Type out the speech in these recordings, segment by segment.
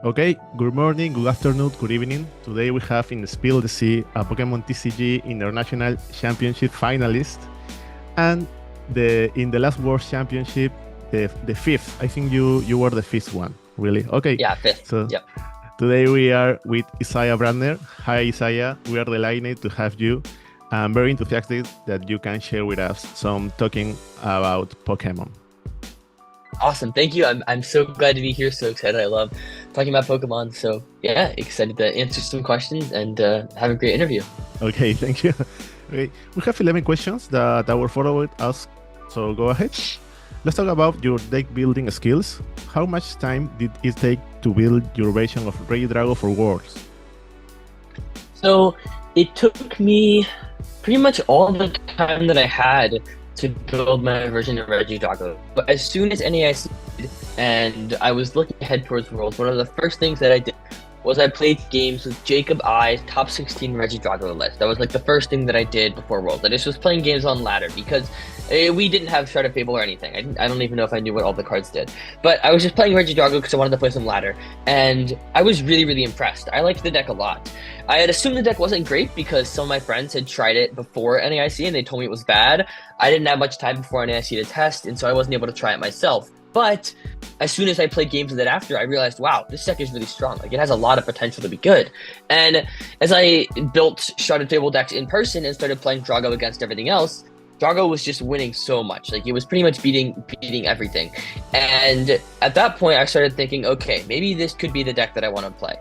Okay, good morning, good afternoon, good evening. Today we have in Spill the Sea a PokemonTcg International Championship finalist, and in the last World Championship, the fifth. I think you were the fifth one, really. Okay. Yeah, fifth. So Yep. today we are with Isaiah Bradner. Hi Isaiah, we are delighted to have you. I'm very enthusiastic that you can share with us some talking about Pokemon. Awesome. Thank you. I'm so glad to be here. So excited. I love talking about Pokemon. So yeah, excited to answer some questions and have a great interview. Okay, thank you. Okay, we have 11 questions that our follower asked. So go ahead. Let's talk about your deck building skills. How much time did it take to build your version of Regidrago for Worlds? So it took me pretty much all the time that I had to build my version of Regidrago. But as soon as NAIC and I was looking ahead towards Worlds, one of the first things that I did was I played games with Jacob I's top 16 Regidrago list. That was like the first thing that I did before Worlds. I just was playing games on ladder because we didn't have Shard of Fable or anything. I don't even know if I knew what all the cards did. But I was just playing Regidrago because I wanted to play some ladder. And I was really, really impressed. I liked the deck a lot. I had assumed the deck wasn't great because some of my friends had tried it before NAIC and they told me it was bad. I didn't have much time before NAIC to test, and so I wasn't able to try it myself. But as soon as I played games with it after, I realized, wow, this deck is really strong. Like, it has a lot of potential to be good. And as I built Shard of Fable decks in person and started playing Drago against everything else, Drago was just winning so much. Like, it was pretty much beating everything. And at that point, I started thinking, okay, maybe this could be the deck that I want to play.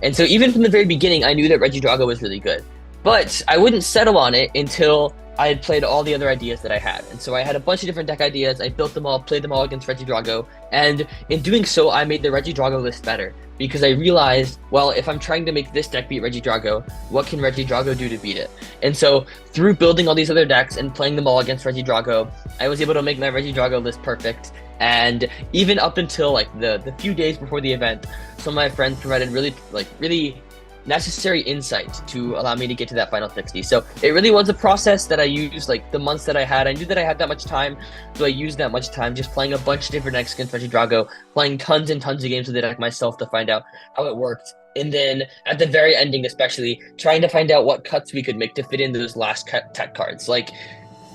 And so even from the very beginning, I knew that Regidrago was really good. But I wouldn't settle on it until I had played all the other ideas that I had. And so I had a bunch of different deck ideas. I built them all, played them all against Regidrago. And in doing so, I made the Regidrago list better. Because I realized, well, if I'm trying to make this deck beat Regidrago, what can Regidrago do to beat it? And so through building all these other decks and playing them all against Regidrago, I was able to make my Regidrago list perfect. And even up until like the few days before the event, some of my friends provided really necessary insight to allow me to get to that final 60. So it really was a process that I used like the months that I had. I knew that I had that much time, so I used that much time just playing a bunch of different decks against Regidrago, playing tons and tons of games with the deck myself to find out how it worked. And then at the very ending, especially trying to find out what cuts we could make to fit in those last tech cards. Like,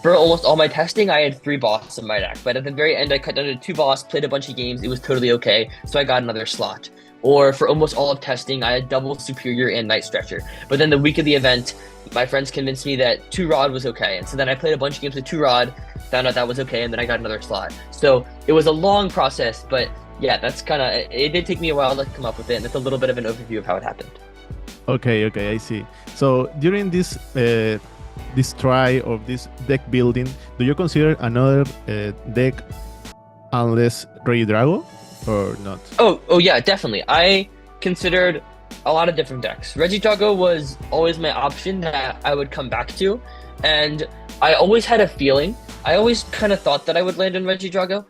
for almost all my testing, I had 3 boss in my deck, but at the very end, I cut down to 2 boss, played a bunch of games, it was totally okay, so I got another slot. Or for almost all of testing, I had double Superior and Night Stretcher. But then the week of the event, my friends convinced me that 2 Rod was okay, and so then I played a bunch of games with 2 Rod, found out that was okay, and then I got another slot. So it was a long process, but yeah, that's kind of, it did take me a while to come up with it, and that's a little bit of an overview of how it happened. Okay, I see. So during this try of this deck building, do you consider another deck unless Regidrago or not? Oh yeah, definitely. I considered a lot of different decks. Regidrago was always my option that I would come back to, and I always had a feeling. I always kind of thought that I would land on Regidrago.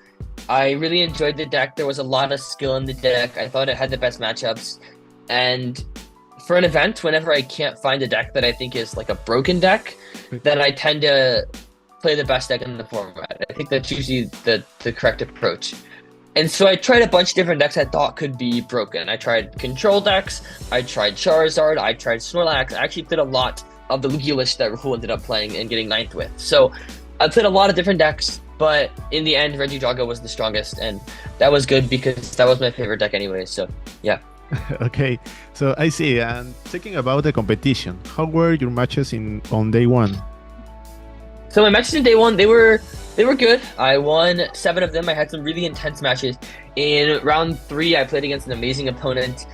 I really enjoyed the deck. There was a lot of skill in the deck. I thought it had the best matchups, and for an event, whenever I can't find a deck that I think is like a broken deck, then I tend to play the best deck in the format. I think that's usually the correct approach. And so I tried a bunch of different decks I thought could be broken. I tried control decks, I tried Charizard, I tried Snorlax. I actually played a lot of the Lugia list that Rahul ended up playing and getting 9th with. So I played a lot of different decks, but in the end, Regidrago was the strongest, and that was good because that was my favorite deck anyway. So yeah. Okay, so I see. And thinking about the competition, how were your matches on day one? So my matches in day one, they were good. I won 7 of them. I had some really intense matches. In round 3, I played against an amazing opponent,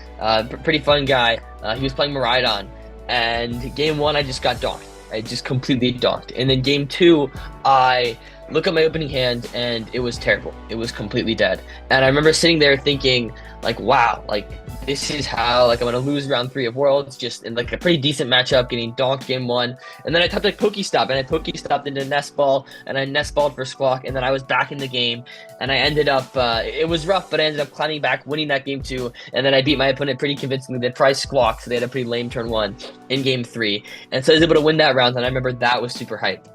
pretty fun guy. He was playing Miraidon, and game 1 I just got donked. I just completely donked. And then game 2, I look at my opening hand and it was terrible. It was completely dead. And I remember sitting there thinking, like, wow, like this is how like I'm gonna lose round 3 of Worlds, just in like a pretty decent matchup, getting donked game 1. And then I tapped like Pokestop, and I Pokestopped into Nest Ball, and I Nest Balled for Squawk, and then I was back in the game, and I ended up it was rough, but I ended up climbing back, winning that game 2, and then I beat my opponent pretty convincingly. They priced Squawk, so they had a pretty lame turn 1 in game 3, and so I was able to win that round, and I remember that was super hype.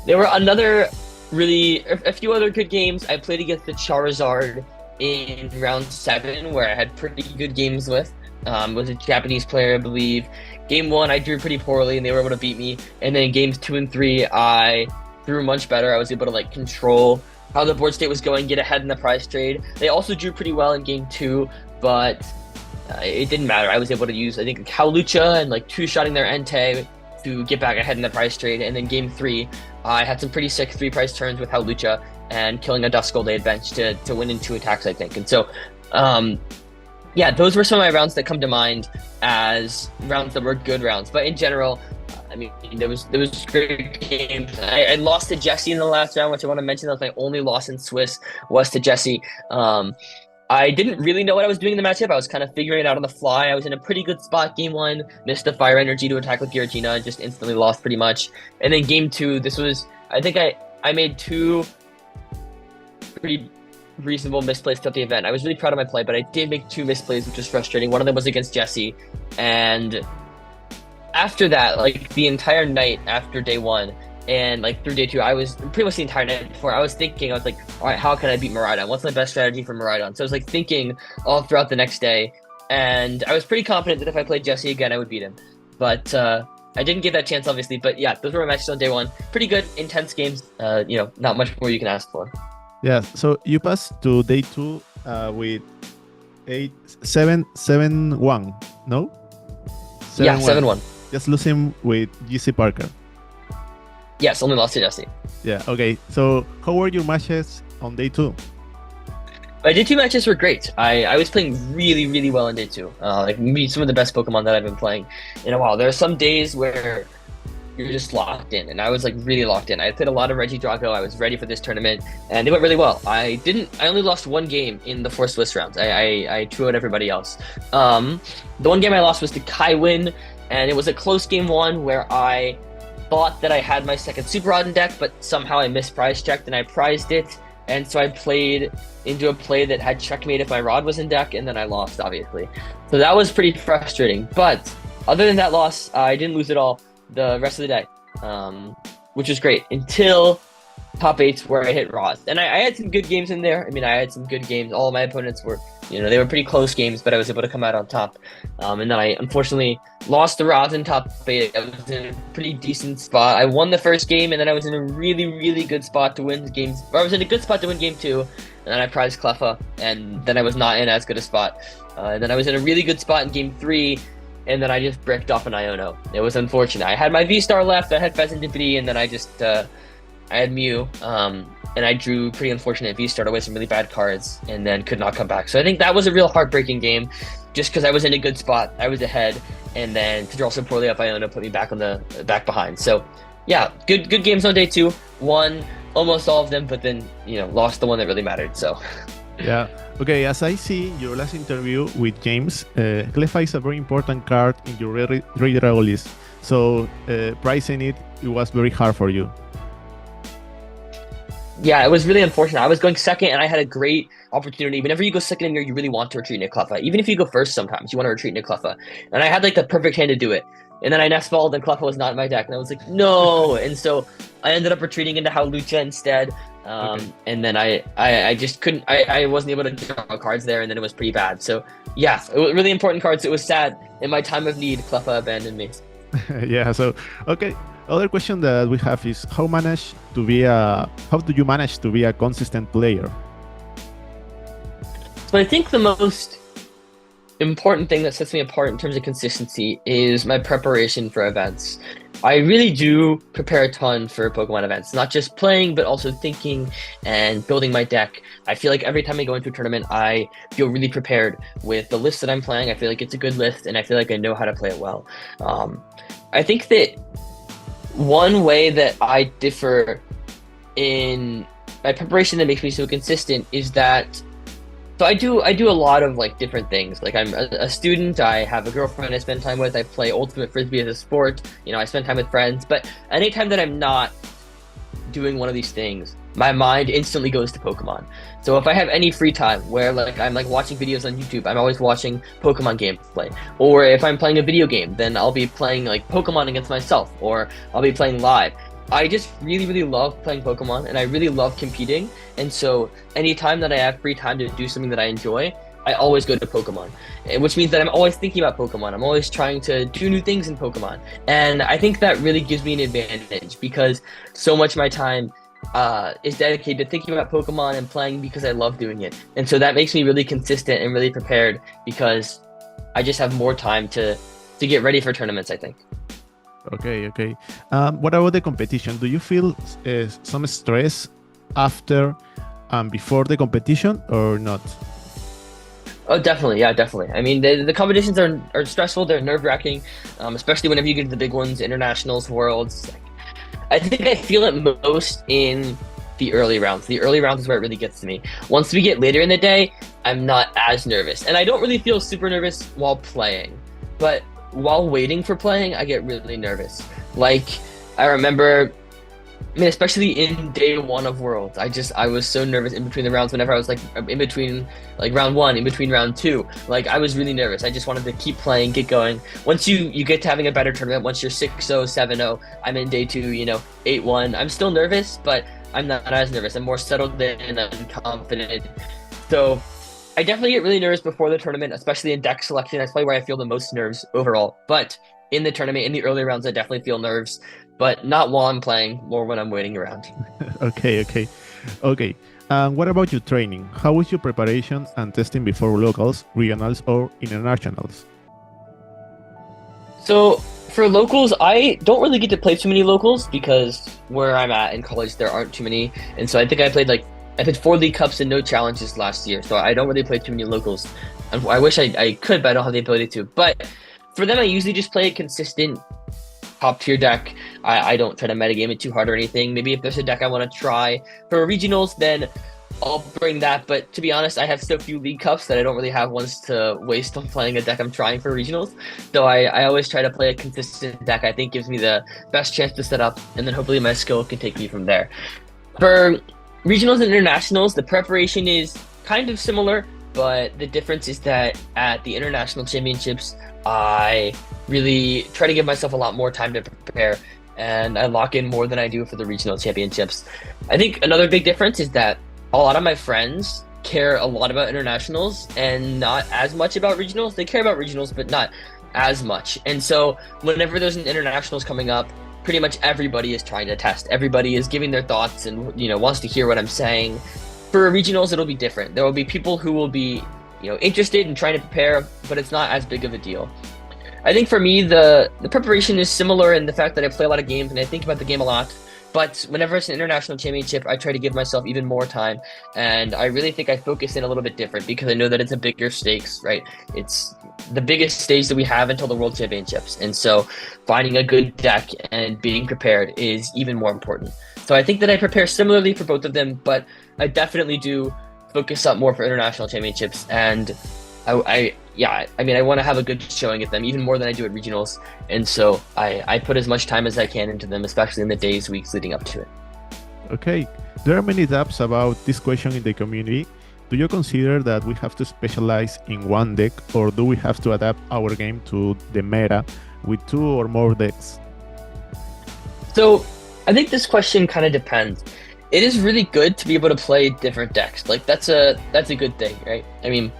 There were a few other good games. I played against the Charizard in round 7 where I had pretty good games with. Was a Japanese player, I believe. Game 1, I drew pretty poorly, and they were able to beat me. And then games 2 and 3, I drew much better. I was able to like control how the board state was going, get ahead in the prize trade. They also drew pretty well in game 2, but it didn't matter. I was able to use, I think, Howlucha and like two-shotting their Entei to get back ahead in the prize trade. And then game 3, I had some pretty sick 3-prize turns with Howlucha and killing a Duskull they had benched to win in 2 attacks, I think. And so, yeah, those were some of my rounds that come to mind as rounds that were good rounds. But in general, I mean, there was great games. I lost to Jesse in the last round, which I want to mention. That was my only loss in Swiss, was to Jesse. I didn't really know what I was doing in the matchup. I was kind of figuring it out on the fly. I was in a pretty good spot game 1, missed the fire energy to attack with Giratina, and just instantly lost pretty much. And then game 2, this was, I think I made 2 pretty reasonable misplays throughout the event. I was really proud of my play, but I did make 2 misplays, which was frustrating. One of them was against Jesse, and after that, like the entire night after day 1 and like through day 2, I was pretty much the entire night before, I was thinking, I was like, all right, how can I beat Miraidon? What's my best strategy for Miraidon? So I was like thinking all throughout the next day, and I was pretty confident that if I played Jesse again, I would beat him. But I didn't get that chance, obviously. But yeah, those were my matches on day 1. Pretty good, intense games. Not much more you can ask for. Yeah, so you passed to day 2 with 7-1, no? 7-1. Yeah, 7-1. Just losing with GC Parker. Yes, only lost to Jesse. Yeah, okay. So how were your matches on day 2? My day 2 matches were great. I was playing really, really well in day 2. Like maybe some of the best Pokemon that I've been playing in a while. There are some days where you're just locked in, and I was like really locked in. I played a lot of Regidrago. I was ready for this tournament, and it went really well. I only lost 1 game in the 4 Swiss rounds. I drew out everybody else. The one game I lost was to Kaiwin, and it was a close game 1 where I thought that I had my second Super Rod in deck, but somehow I misprize checked and I prized it, and so I played into a play that had checkmate if my Rod was in deck, and then I lost, obviously. So that was pretty frustrating, but other than that loss, I didn't lose at all the rest of the day, which was great until top 8 where I hit Roz. And I had some good games in there. I mean, I had some good games. All of my opponents were, they were pretty close games, but I was able to come out on top. And then I unfortunately lost the Roz in top 8. I was in a pretty decent spot. I won the first game, and then I was in a really, really good spot to win games. Or I was in a good spot to win game 2, and then I prized Cleffa, and then I was not in as good a spot. And then I was in a really good spot in game 3, and then I just bricked off an Iono. It was unfortunate. I had my V-Star left, I had Pheasantipity, and then I just, I had Mew, and I drew pretty unfortunate V-Star away some really bad cards, and then could not come back. So I think that was a real heartbreaking game, just because I was in a good spot, I was ahead, and then to draw so poorly off Iono put me back on the back behind. So yeah, good games on day 2. Won almost all of them, but then, lost the one that really mattered, so. Yeah. Okay, as I see your last interview with James, Cleffa is a very important card in your Regidrago list. So pricing it was very hard for you. Yeah, it was really unfortunate. I was going second, and I had a great opportunity. Whenever you go second in here, you really want to retreat into Cleffa. Even if you go first sometimes, you want to retreat into Cleffa. And I had like the perfect hand to do it. And then I nestballed, and Cleffa was not in my deck. And I was like, no! And so I ended up retreating into Howlucha instead. Okay. And then I just couldn't, I wasn't able to draw cards there, and then it was pretty bad. So yeah, it was really important cards. It was sad. In my time of need, Cleffa abandoned me. Yeah, so, okay. Other question that we have is how do you manage to be a consistent player? So I think the most important thing that sets me apart in terms of consistency is my preparation for events. I really do prepare a ton for Pokemon events, not just playing, but also thinking and building my deck. I feel like every time I go into a tournament, I feel really prepared with the list that I'm playing. I feel like it's a good list, and I feel like I know how to play it well. I think that one way that I differ in my preparation that makes me so consistent is that, so I do a lot of like different things. Like I'm a student, I have a girlfriend I spend time with, I play Ultimate Frisbee as a sport, I spend time with friends, but anytime that I'm not doing one of these things, my mind instantly goes to Pokemon. So if I have any free time where I'm watching videos on YouTube, I'm always watching Pokemon gameplay. Or if I'm playing a video game, then I'll be playing like Pokemon against myself, or I'll be playing live. I just really, really love playing Pokemon and I really love competing. And so anytime that I have free time to do something that I enjoy, I always go to Pokemon, which means that I'm always thinking about Pokemon. I'm always trying to do new things in Pokemon. And I think that really gives me an advantage because so much of my time is dedicated to thinking about Pokemon and playing because I love doing it. And so that makes me really consistent and really prepared because I just have more time to get ready for tournaments, I think. Okay. What about the competition? Do you feel some stress after and before the competition or not? Oh, definitely. Yeah, definitely. I mean, the competitions are stressful. They're nerve-wracking, especially whenever you get to the big ones, internationals, worlds. I think I feel it most in the early rounds. The early rounds is where it really gets to me. Once we get later in the day, I'm not as nervous. And I don't really feel super nervous while playing. But while waiting for playing, I get really nervous. Like, I remember, especially in day one of Worlds, I was so nervous in between the rounds whenever I was like in between like round one, in between round two. Like, I was really nervous. I just wanted to keep playing, get going. Once you get to having a better tournament, once you're 6-0, 7-0, I'm in day two, 8-1. I'm still nervous, but I'm not as nervous. I'm more settled in, I'm confident. So I definitely get really nervous before the tournament, especially in deck selection. That's probably where I feel the most nerves overall. But in the tournament, in the early rounds, I definitely feel nerves, but not while I'm playing, more when I'm waiting around. Okay. What about your training? How is your preparation and testing before locals, regionals, or internationals? So for locals, I don't really get to play too many locals because where I'm at in college, there aren't too many. And so I think I played 4 League Cups and no challenges last year. So I don't really play too many locals. And I wish I could, but I don't have the ability to. But for them, I usually just play a consistent top tier deck. I don't try to metagame it too hard or anything. Maybe if there's a deck I want to try for regionals, then I'll bring that. But to be honest, I have so few League Cups that I don't really have ones to waste on playing a deck I'm trying for regionals. So I always try to play a consistent deck I think gives me the best chance to set up, and then hopefully my skill can take me from there. For regionals and internationals, the preparation is kind of similar, but the difference is that at the international championships, I really try to give myself a lot more time to prepare, and I lock in more than I do for the regional championships. I think another big difference is that a lot of my friends care a lot about internationals and not as much about regionals. They care about regionals, but not as much. And so whenever there's an internationals coming up, pretty much everybody is trying to test. Everybody is giving their thoughts and wants to hear what I'm saying. For regionals, it'll be different. There will be people who will be interested in trying to prepare, but it's not as big of a deal. I think for me, the preparation is similar in the fact that I play a lot of games and I think about the game a lot. But whenever it's an international championship, I try to give myself even more time. And I really think I focus in a little bit different because I know that it's a bigger stakes, right? It's the biggest stage that we have until the World Championships. And so finding a good deck and being prepared is even more important. So I think that I prepare similarly for both of them, but I definitely do focus up more for international championships. And I want to have a good showing at them, even more than I do at regionals. And so I put as much time as I can into them, especially in the days, weeks leading up to it. Okay. There are many doubts about this question in the community. Do you consider that we have to specialize in one deck, or do we have to adapt our game to the meta with 2 or more decks? So I think this question kind of depends. It is really good to be able to play different decks. Like that's a good thing, right? I mean,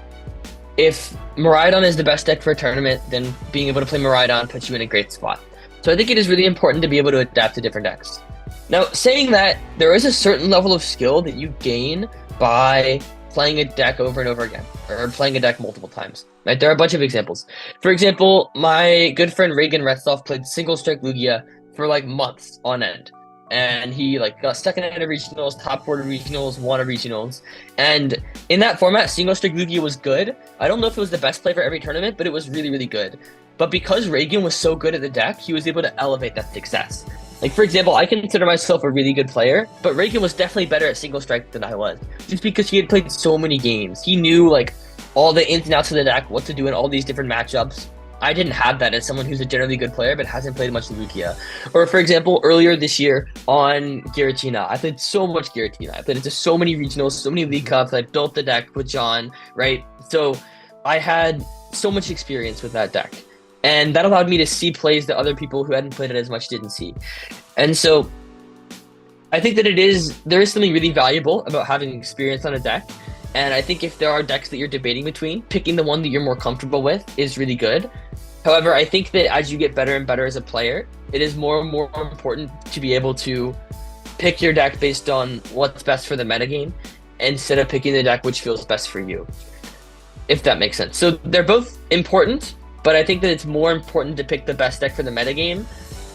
if Miraidon is the best deck for a tournament, then being able to play Miraidon puts you in a great spot. So I think it is really important to be able to adapt to different decks. Now, saying that, there is a certain level of skill that you gain by playing a deck over and over again, or playing a deck multiple times. Right? There are a bunch of examples. For example, my good friend Reagan Retzloff played single strike Lugia for months on end. And he got second at regionals, top 4 regionals, won a regionals. And in that format, single strike Lugia was good. I don't know if it was the best play for every tournament, but it was really, really good. But because Reagan was so good at the deck, he was able to elevate that success. For example, I consider myself a really good player, but Reagan was definitely better at single strike than I was. Just because he had played so many games. He knew all the ins and outs of the deck, what to do in all these different matchups. I didn't have that as someone who's a generally good player but hasn't played much Lugia. Or for example, earlier this year on Giratina, I played so much Giratina. I played into so many regionals, so many League Cups. I built the deck with John, right? So I had so much experience with that deck. And that allowed me to see plays that other people who hadn't played it as much didn't see. And so I think that there is something really valuable about having experience on a deck. And I think if there are decks that you're debating between, picking the one that you're more comfortable with is really good. However, I think that as you get better and better as a player, it is more and more important to be able to pick your deck based on what's best for the metagame instead of picking the deck which feels best for you, if that makes sense. So they're both important, but I think that it's more important to pick the best deck for the metagame.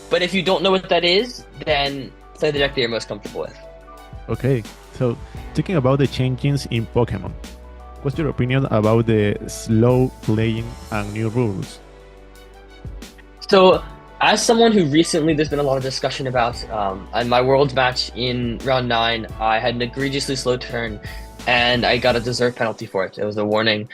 But if you don't know what that is, then play the deck that you're most comfortable with. Okay, so talking about the changes in Pokemon, what's your opinion about the slow playing and new rules? So, as someone who recently, there's been a lot of discussion about, on my Worlds match in round 9, I had an egregiously slow turn, and I got a deserved penalty for it. It was a warning.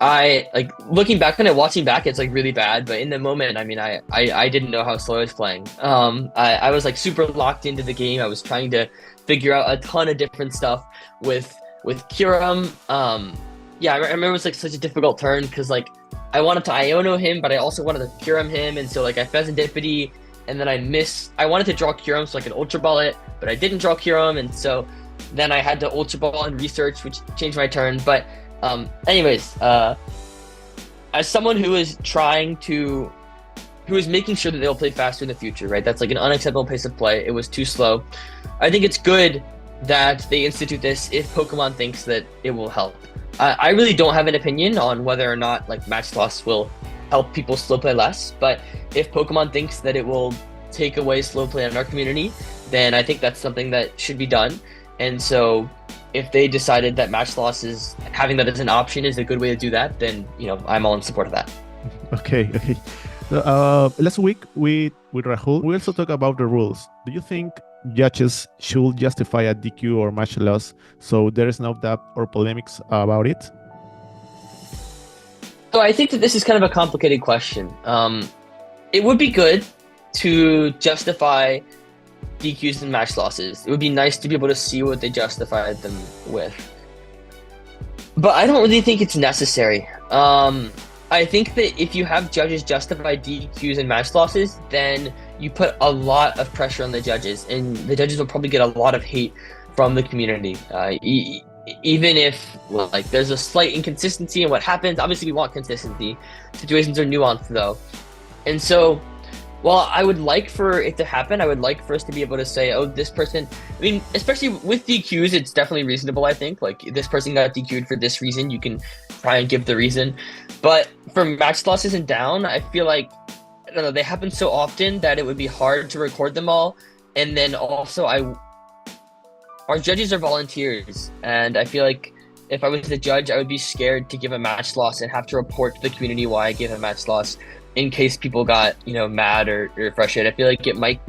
I like looking back on it, watching back, it's like really bad. But in the moment, I mean, I didn't know how slow I was playing. I was like super locked into the game. I was trying to figure out a ton of different stuff with Kyurem. Yeah, I remember it was like such a difficult turn because like I wanted to Iono him, but I also wanted to Kyurem him, and so like I Pheasantipity, and then I wanted to draw Kyurem so I could Ultra Ball it, but I didn't draw Kyurem, and so then I had to Ultra Ball and research, which changed my turn. But anyways, as someone who is making sure that they'll play faster in the future, right? That's like an unacceptable pace of play. It was too slow. I think it's good that they institute this if Pokemon thinks that it will help. I really don't have an opinion on whether or not like match loss will help people slow play less, but if Pokemon thinks that it will take away slow play in our community, then I think that's something that should be done. And so if they decided that match loss is having that as an option is a good way to do that, then I'm all in support of that. Okay. Last week with Rahul, we also talked about the rules. Do you think judges should justify a DQ or match loss so there is no doubt or polemics about it? So I think that this is kind of a complicated question. It would be good to justify DQs and match losses. It would be nice to be able to see what they justified them with. But I don't really think it's necessary. I think that if you have judges justify DQs and match losses, then you put a lot of pressure on the judges, and the judges will probably get a lot of hate from the community. Even if like there's a slight inconsistency in what happens, obviously we want consistency. Situations are nuanced though. And so while I would like for it to happen, I would like for us to be able to say, oh, this person, I mean, especially with DQs, it's definitely reasonable, I think. Like, this person got DQ'd for this reason, you can try and give the reason. But for match losses and down, I feel like, I don't know, they happen so often that it would be hard to record them all. And then also, our judges are volunteers. And I feel like if I was the judge, I would be scared to give a match loss and have to report to the community why I gave a match loss, in case people got, mad or frustrated. I feel like it might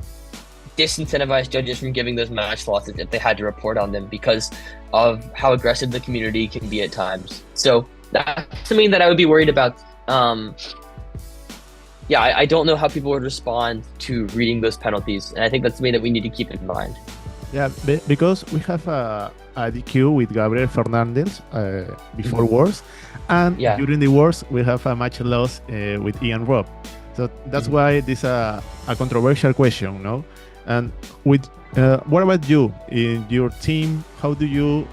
disincentivize judges from giving those match losses if they had to report on them because of how aggressive the community can be at times. So that's something that I would be worried about. I don't know how people would respond to reading those penalties, and I think that's something that we need to keep in mind. Yeah, because we have a DQ with Gabriel Fernandez before Wars, and during the Wars we have a match loss with Ian Robb. So that's why this is a controversial question, no? And with what about you in your team? How do you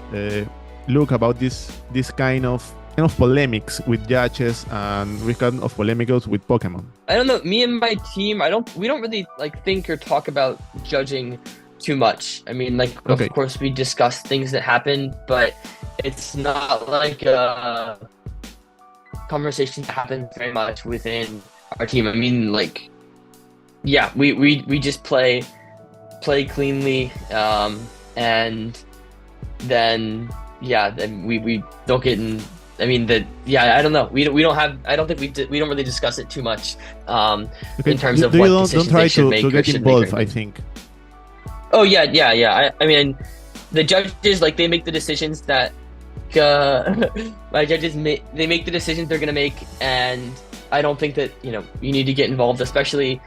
look about this kind of polemics with judges and this kind of polemics with Pokemon? I don't know. Me and my team, we don't really think or talk about judging too much. I mean, of course we discuss things that happen, but it's not like a conversation that happens very much within our team. I mean, we just play cleanly, and then we don't get in. I mean, I don't know. We don't really discuss it too much in terms of what decisions they should make or shouldn't make. Don't try to get involved, I think. Oh yeah. I mean, the judges they make the decisions that my judges they make the decisions they're gonna make, and I don't think that you need to get involved, especially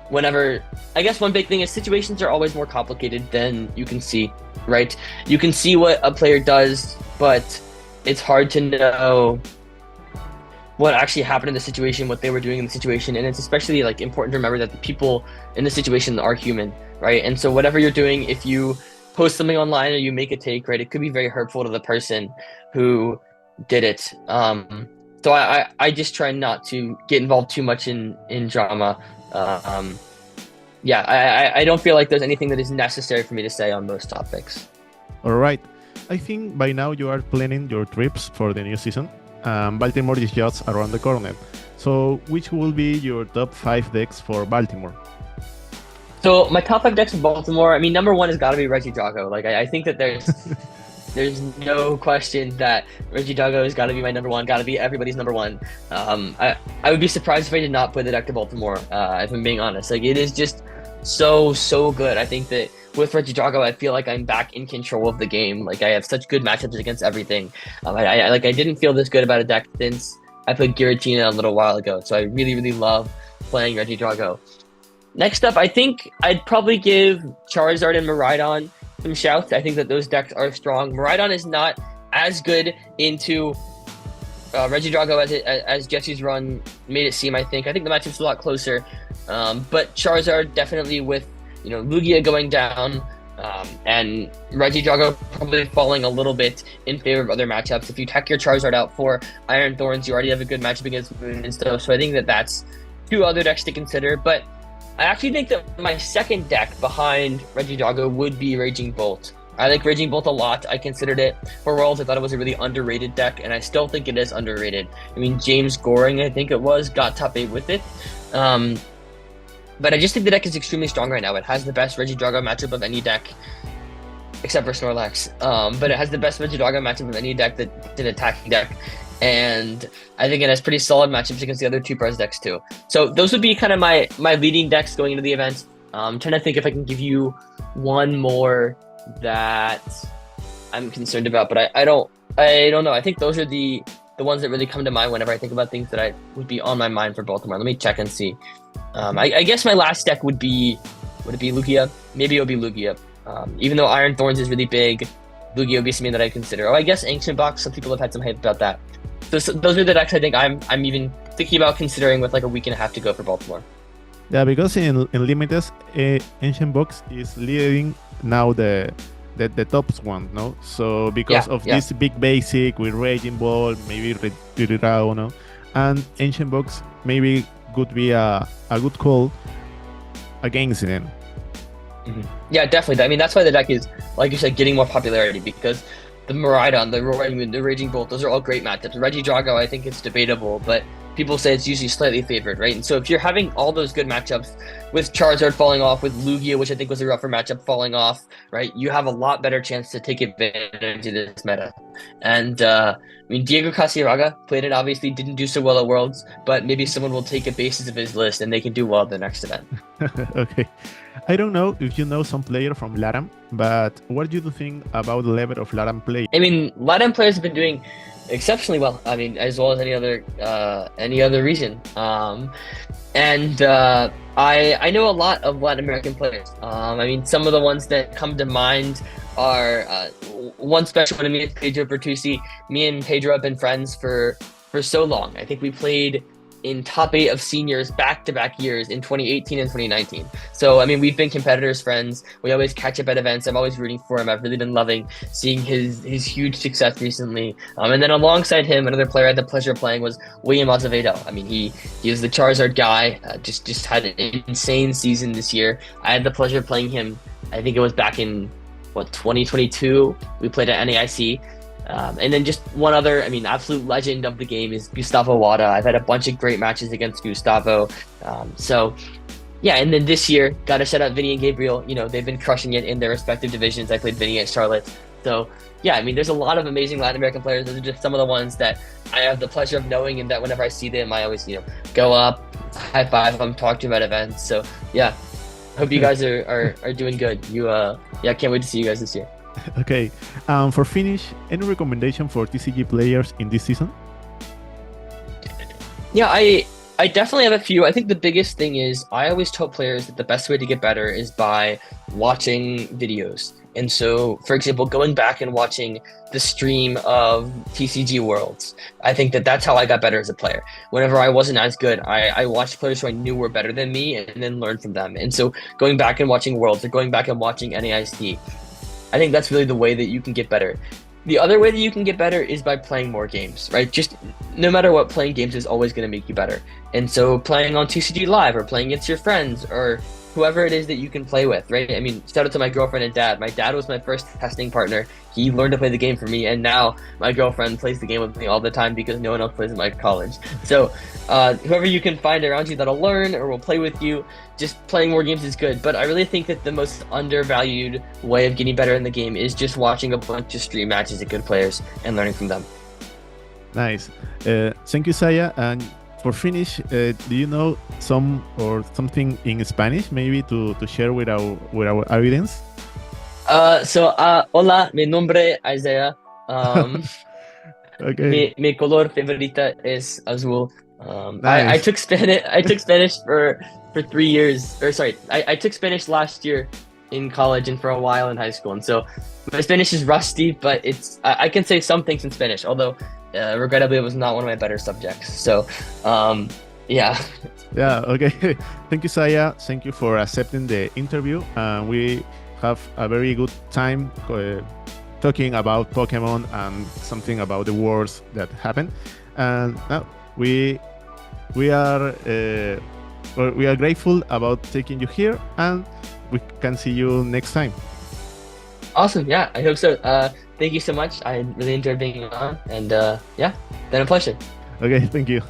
whenever. I guess one big thing is situations are always more complicated than you can see, right? You can see what a player does, but it's hard to know what actually happened in the situation, what they were doing in the situation. And it's especially like important to remember that the people in the situation are human, right? And so whatever you're doing, if you post something online or you make a take, right, it could be very hurtful to the person who did it. So I just try not to get involved too much in drama. I don't feel like there's anything that is necessary for me to say on those topics. All right. I think by now you are planning your trips for the new season. Baltimore is just around the corner. So which will be your top 5 decks for Baltimore? So my top 5 decks for Baltimore, I mean, number 1 has got to be Regidrago. Like I think that there's no question that Regidrago has got to be my number 1, got to be everybody's number 1. I would be surprised if I did not play the deck to Baltimore, if I'm being honest. Like it is just so good. I think that with Regidrago, I feel like I'm back in control of the game. Like I have such good matchups against everything. I didn't feel this good about a deck since I played Giratina a little while ago. So I really love playing Regidrago. Next up, I think I'd probably give Charizard and Miraidon some shouts. I think that those decks are strong. Miraidon is not as good into Regidrago as Jesse's run made it seem. I think the matchup's a lot closer. But Charizard definitely with Lugia going down and Regidrago probably falling a little bit in favor of other matchups. If you tech your Charizard out for Iron Thorns, you already have a good matchup against Moon and stuff. So I think that that's 2 other decks to consider. But I actually think that my second deck behind Regidrago would be Raging Bolt. I like Raging Bolt a lot. I considered it for Worlds. I thought it was a really underrated deck, and I still think it is underrated. I mean, James Goring, I think it was, got top 8 with it. But I just think the deck is extremely strong right now. It has the best Regidrago matchup of any deck, except for Snorlax. But it has the best Regidrago matchup of any deck that's an attacking deck. And I think it has pretty solid matchups against the other 2 Prez decks too. So those would be kind of my leading decks going into the event. I'm trying to think if I can give you one more that I'm concerned about, but I don't know. I think those are the ones that really come to mind whenever I think about things that I would be on my mind for Baltimore. Let me check and see. I guess my last deck would it be Lugia? Maybe it would be Lugia. Even though Iron Thorns is really big, Lugia would be something that I consider. Oh, I guess Ancient Box. Some people have had some hype about that. So those are the decks I think I'm even thinking about considering with like a week and a half to go for Baltimore. Yeah, because in Limited, Ancient Box is leading now the top one, no? So because of this big basic with Raging Ball, maybe Regidrago, no? And Ancient Box maybe could be a good call against them. Mm-hmm. Yeah, definitely. I mean, that's why the deck is, like you said, getting more popularity, because the Miraidon, the Raging Bolt, those are all great matchups. Regidrago, I think it's debatable, but people say it's usually slightly favored, right? And so if you're having all those good matchups with Charizard falling off, with Lugia, which I think was a rougher matchup, falling off, right? You have a lot better chance to take advantage of this meta. And I mean, Diego Casiraga played it, obviously didn't do so well at Worlds, but maybe someone will take a basis of his list and they can do well at the next event. Okay. I don't know if you know some player from LATAM, but what do you think about the level of LATAM play? I mean, LATAM players have been doing exceptionally well. I mean, as well as any other region. I know a lot of Latin American players. I mean, some of the ones that come to mind are one special one to me is Pedro Bertuzzi. Me and Pedro have been friends for so long. I think we played in top 8 of seniors back-to-back years in 2018 and 2019. So, I mean, we've been competitors, friends. We always catch up at events. I'm always rooting for him. I've really been loving seeing his huge success recently. And then alongside him, another player I had the pleasure of playing was William Azevedo. I mean, he is the Charizard guy, just had an insane season this year. I had the pleasure of playing him, I think it was back in, 2022. We played at NAIC. And then just one other, I mean, absolute legend of the game is Gustavo Wada. I've had a bunch of great matches against Gustavo. Yeah, and then this year, got to shout out Vinny and Gabriel. They've been crushing it in their respective divisions. I played Vinny at Charlotte. So, yeah, I mean, there's a lot of amazing Latin American players. Those are just some of the ones that I have the pleasure of knowing, and that whenever I see them, I always, go up, high five them, talk to them at events. So, yeah, hope you guys are doing good. Can't wait to see you guys this year. Okay, for finish, any recommendation for TCG players in this season? Yeah, I definitely have a few. I think the biggest thing is I always tell players that the best way to get better is by watching videos. And so, for example, going back and watching the stream of TCG Worlds, I think that that's how I got better as a player. Whenever I wasn't as good, I watched players who I knew were better than me and then learned from them. And so going back and watching Worlds or going back and watching NAIC, I think that's really the way that you can get better. The other way that you can get better is by playing more games, right? Just no matter what, playing games is always going to make you better. And so playing on TCG Live or playing against your friends or whoever it is that you can play with, right? I mean, shout out to my girlfriend and dad. My dad was my first testing partner. He learned to play the game for me, and now my girlfriend plays the game with me all the time because no one else plays in my college. So whoever you can find around you that'll learn or will play with you, just playing more games is good. But I really think that the most undervalued way of getting better in the game is just watching a bunch of stream matches of good players and learning from them. Nice. Thank you, Saya. And for finish, do you know something in Spanish maybe to share with our audience? Hola, mi nombre es Isaiah. Okay. Mi color favorita es azul. Nice. I took Spanish for 3 years. Or sorry, I took Spanish last year in college and for a while in high school. And so my Spanish is rusty, but I can say some things in Spanish, although regrettably it was not one of my better subjects. So yeah. Yeah, okay. Thank you, Saya. Thank you for accepting the interview. We have a very good time talking about Pokemon and something about the wars that happened. And now we are grateful about taking you here, and we can see you next time. Awesome. Yeah, I hope so. Thank you so much. I really enjoyed being on, and yeah, been a pleasure. Okay, thank you.